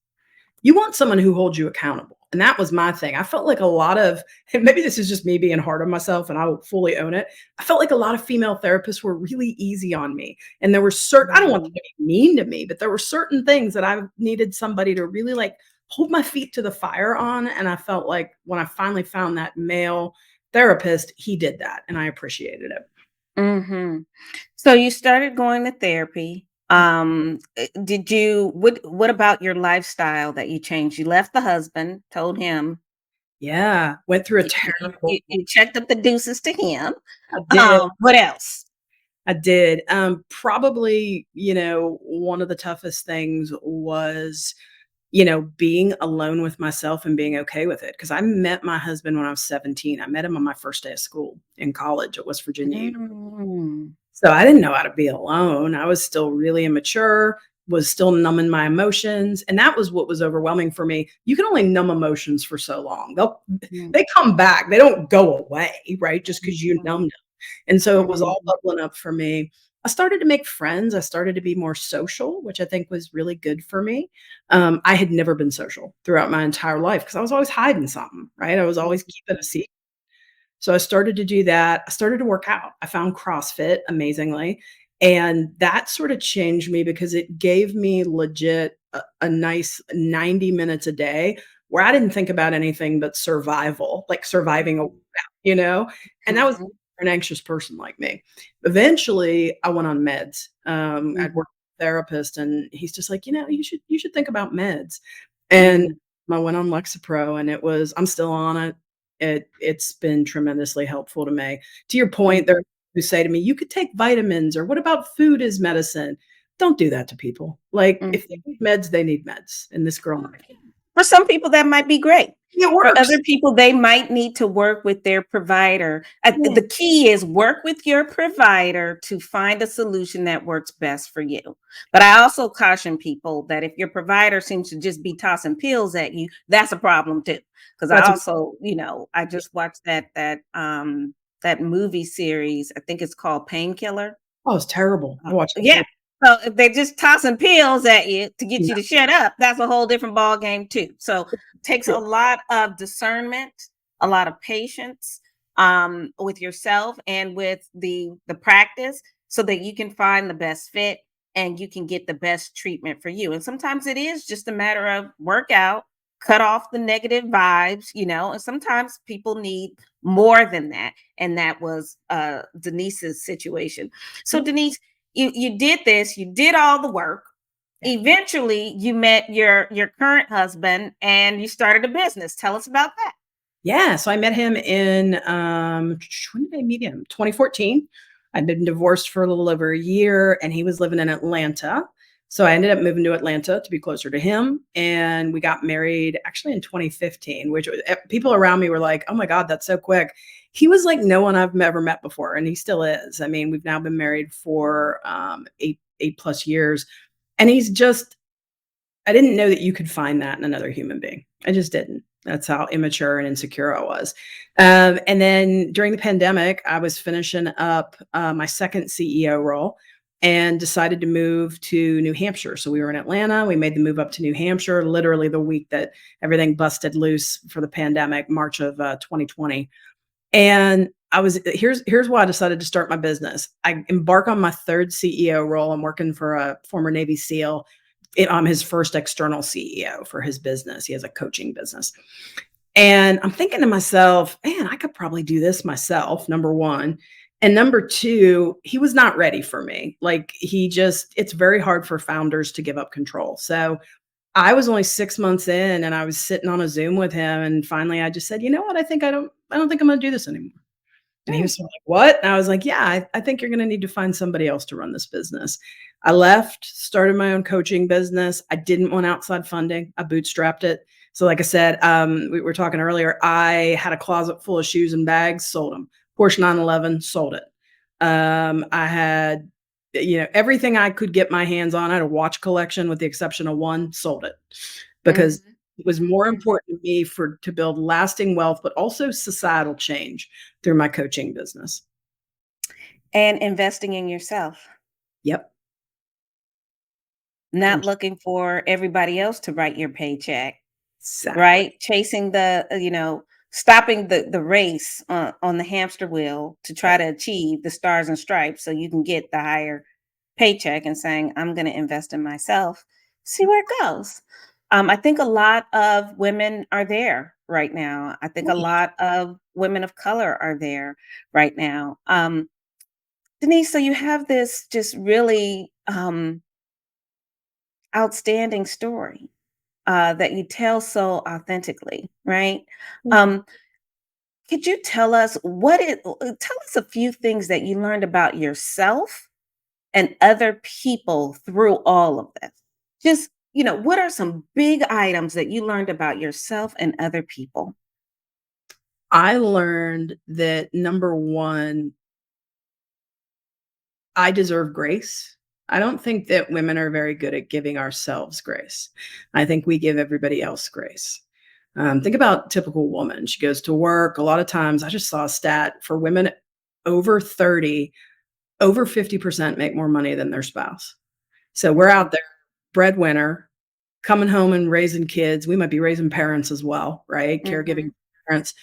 You want someone who holds you accountable, and that was my thing. I felt like a lot of and maybe this is just me being hard on myself, and I will fully own it. I felt like a lot of female therapists were really easy on me, and there were certain I don't want them Mhm. to be mean to me, but there were certain things that I needed somebody to really, like, hold my feet to the fire on, and I felt like when I finally found that male therapist, he did that, and I appreciated it. Mhm. So you started going to therapy. Did you what about your lifestyle that you changed? You left the husband, told him Yeah, went through a terrible you checked up the deuces to him. I did. What else? I did. Probably, one of the toughest things was, being alone with myself and being okay with it. Because I met my husband when I was 17. I met him on my first day of school in college at West Virginia. Mm. So I didn't know how to be alone. I was still really immature, was still numbing my emotions. And that was what was overwhelming for me. You can only numb emotions for so long. Mm. They come back. They don't go away, right? Just because you Mhm. numb and so it was all Mhm. bubbling up for me. I started to make friends. I started to be more social, which I think was really good for me. I had never been social throughout my entire life because I was always hiding something, right? I was always keeping a Mhm. secret. So I started to do that. I started to work out. I found CrossFit amazingly. And that sort of changed me because it gave me legit a nice 90 minutes a day where I didn't think about anything but survival, like surviving a and that was Mhm, an anxious person like me. Eventually, I went on meds. I'd mhm, worked with a therapist, and he's just like, you should think about meds. And mhm, I went on Lexapro, and I'm still on it. It's been tremendously helpful to me. To your point, mhm, who say to me, "You could take vitamins," or "What about food as medicine?" Don't do that to people. Like, if they mhm. need meds, they need meds, and this girl might. For some people, that might be great. It For works. other people, they might need to work with their provider. Yeah, The key is work with your provider to find a solution that works best for you. But I also caution people that if your provider seems to just be tossing pills at you, that's a problem too. Because I that's a also, I just watched that movie series. I think it's called Painkiller. oh, it's terrible. I watched Yeah. it. So if they're just tossing pills at you to get No, you to shut up, that's a whole different ball game too. So takes a true. lot of discernment, a lot of patience with yourself and with the practice so that you can find the best fit and you can get the best treatment for you. And sometimes it is just a matter of workout, cut off the negative vibes, and sometimes people need more than that. And that was Denise's situation. So Denise, you did this, you did all the work. Yeah. Eventually, you met your current husband and you started a business. Tell us about that. Yeah, so I met him in, when did I meet him? 2014. I'd been divorced for a little over a year, and he was living in Atlanta. So I ended up moving to Atlanta to be closer to him, and we got married actually in 2015, which was people around me were like, "Oh my god, that's so quick." He was like no one I've ever met before, and he still is. I mean, we've now been married for, 8 plus years, and he's just I didn't know that you could find that in another human being. I just didn't. That's how immature and insecure I was. And then during the pandemic, I was finishing up my second CEO role and decided to move to New Hampshire. So we were in Atlanta. We made the move up to New Hampshire literally the week that everything busted loose for the pandemic, March of 2020. And here's why I decided to start my business. I embark on my third CEO role. I'm working for a former Navy SEAL. I'm his first external CEO for his business. He has a coaching business. And I'm thinking to myself, man, I could probably do this myself, number one. And number two, he was not ready for me. Like it's very hard for founders to give up control. So I was only 6 months in and I was sitting on a Zoom with him. And finally I just said, you know what? I don't think I'm going to do this anymore. And he Hmm, was sort of like, "What?" And I was like, "Yeah, I think you're gonna need to find somebody else to run this business." I left, started my own coaching business. I didn't want outside funding. I bootstrapped it. So like I said, we were talking earlier, I had a closet full of shoes and bags, sold them. Porsche 911, sold it. I had, everything I could get my hands on. I had a watch collection with the exception of one, sold it because mhm, it was more important to me to build lasting wealth, but also societal change through my coaching business. and investing in yourself, Yep. not And looking for everybody else to write your paycheck, exactly. right? Chasing stopping the race on the hamster wheel to try Yep. to achieve the stars and stripes so you can get the higher paycheck and saying, I'm going to invest in myself, see Yep. where it goes. I think a lot of women are there right now. I think a lot of women of color are there right now. Denise, so you have this just really outstanding story that you tell so authentically, right? Yeah. Um, could you tell us tell us a few things that you learned about yourself and other people through all of this? Just, what are some big items that you learned about yourself and other people? I learned that number one, I deserve grace. I don't think that women are very good at giving ourselves grace. I think we give everybody else grace. Think about typical woman. She goes to work. A lot of times, I just saw a stat for women over 30, over 50% make more money than their spouse. So we're Mhm, out there, breadwinner, coming home and raising kids. We might be raising parents as well, right? Caregiving mhm, parents.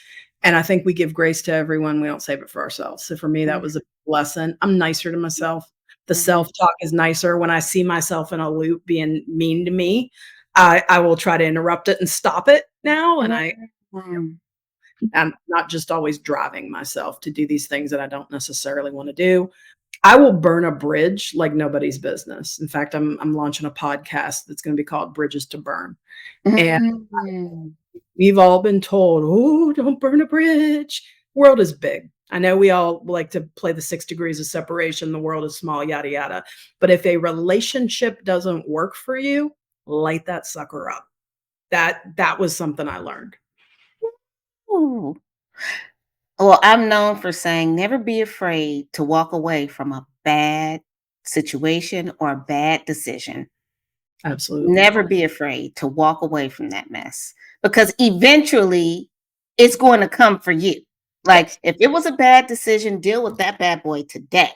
And I think we give grace to everyone. We don't save it for ourselves. So for me, that was mhm, a lesson. I'm nicer to myself. The Mhm. self-talk is nicer. When I see myself in a loop being mean to me, I will try to interrupt it and stop it now, and Mhm. I'm not just always driving myself to do these things that I don't necessarily wanna do. I will burn a bridge like nobody's business. In fact, I'm launching a podcast that's gonna be called Bridges to Burn, and Mhm. we've all been told, "Oh, don't burn a bridge." World is big. I know we all like to play the 6 degrees of separation, the world is small, yada, yada. But if a relationship doesn't work for you, light that sucker up. That was something I learned. Ooh. Well, I'm known for saying never be afraid to walk away from a bad situation or a bad decision. Absolutely. Never be afraid to walk away from that mess because eventually it's going to come for you. Like Yes, if it was a bad decision, deal with that bad boy today.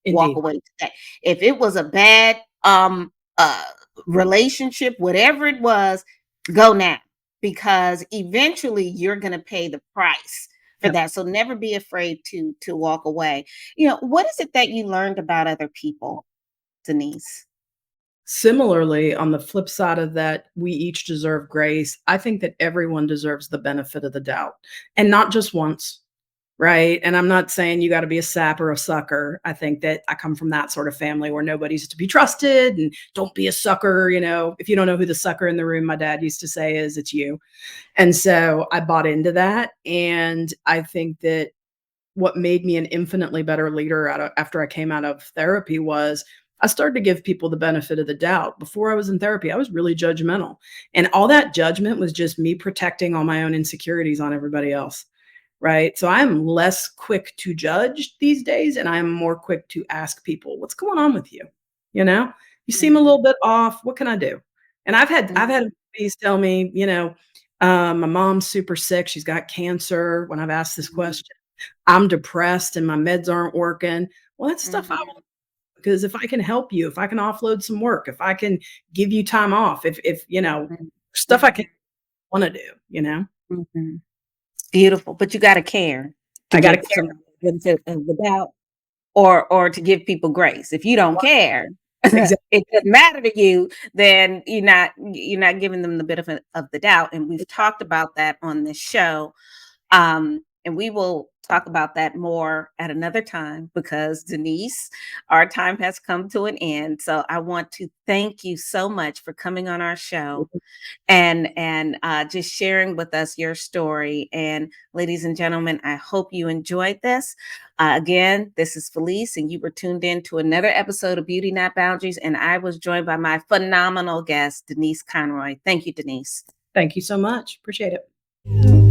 Walk indeed. away today. If it was a bad uh relationship, whatever it was, go now because eventually you're going to pay the price for Yep. that. So never be afraid to walk away. What is it that you learned about other people, Denise? Similarly, on the flip side of that, we each deserve grace. I think that everyone deserves the benefit of the doubt, and not just once, right? And I'm not saying you gotta be a sap or a sucker. I think that I come from that sort of family where nobody's to be trusted and don't be a sucker, you know? If you don't know who the sucker in the room, my dad used to say is, "It's you." And so I bought into that, and I think that what made me an infinitely better leader after I came out of therapy was I started to give people the benefit of the doubt. Before I was in therapy, I was really judgmental. And all that judgment was just me protecting all my own insecurities on everybody else. Right. So I'm less quick to judge these days and I'm more quick to ask people, what's going on with you? You know, you seem a Mhm, little bit off. What can I do? And I've had mhm, employees tell me, my mom's super sick. She's got cancer. When I've asked this mhm, question, I'm depressed and my meds aren't working. Well, that's stuff I mhm, want because if I can help you, if I can offload some work, if I can give you time off, if mhm, stuff I can mhm, wanna do. mhm. Beautiful, but you gotta care to I gotta give care. somebody the benefit of the doubt or to give people grace. If you don't care, Exactly. it doesn't matter to you, then you're not giving them the benefit of the doubt, and we've talked about that on this show. And we will talk about that more at another time because Denise, our time has come to an end. So I want to thank you so much for coming on our show and just sharing with us your story. And ladies and gentlemen, I hope you enjoyed this. Again, this is Felice, and you were tuned in to another episode of Beauty Not Boundaries. And I was joined by my phenomenal guest, Denise Conroy. Thank you, Denise. Thank you so much. Appreciate it.